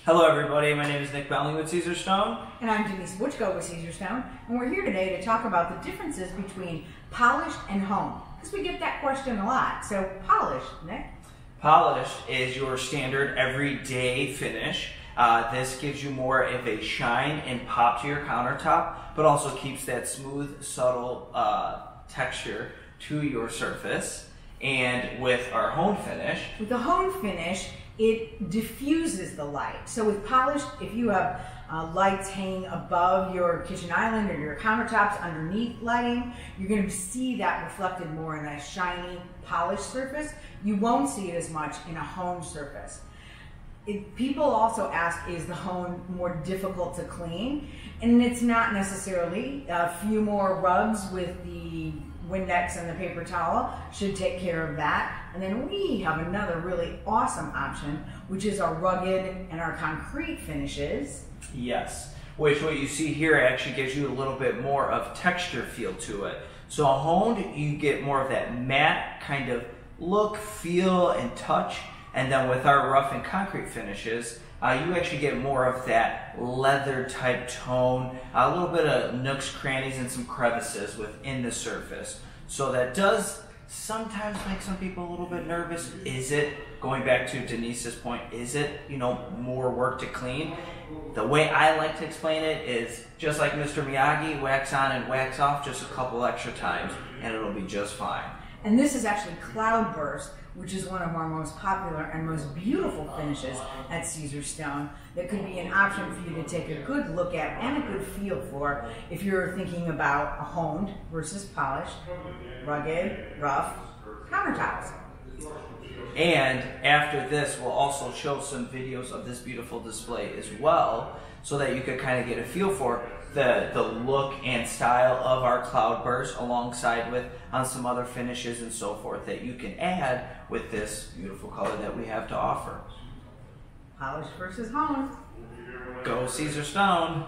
Hello everybody, my name is Nick Bentley with Caesarstone. And I'm Denise Butchko with Caesarstone. And we're here today to talk about the differences between polished and hone. Because we get that question a lot. So polished, Nick? Polished is your standard everyday finish. This gives you more of a shine and pop to your countertop, but also keeps that smooth, subtle texture to your surface. And with our hone finish, it diffuses the light. So with polished, if you have lights hanging above your kitchen island or your countertops underneath lighting, you're going to see that reflected more in a shiny, polished surface. You won't see it as much in a hone surface. People also ask, is the hone more difficult to clean? And it's not necessarily. A few more rugs with the Vignettes and the paper towel should take care of that. And then we have another really awesome option, which is our rugged and our concrete finishes. yes, which what you see here actually gives you a little bit more of texture feel to it. So honed, you get more of that matte kind of look, feel, and touch. And then with our rough and concrete finishes, you actually get more of that leather type tone, a little bit of nooks, crannies, and some crevices within the surface. So that does sometimes make some people a little bit nervous. Is it, going back to Denise's point, is it, more work to clean? The way I like to explain it is just like Mr. Miyagi, wax on and wax off just a couple extra times, and it'll be just fine. And this is actually Cloudburst, which is one of our most popular and most beautiful finishes at Caesarstone that could be an option for you to take a good look at and a good feel for if you're thinking about a honed versus polished, rugged, rough countertops. And after this, we'll also show some videos of this beautiful display as well, so that you could kind of get a feel for the look and style of our Cloudburst, alongside with on some other finishes and so forth that you can add with this beautiful color that we have to offer. Polished versus honed. Go Caesarstone!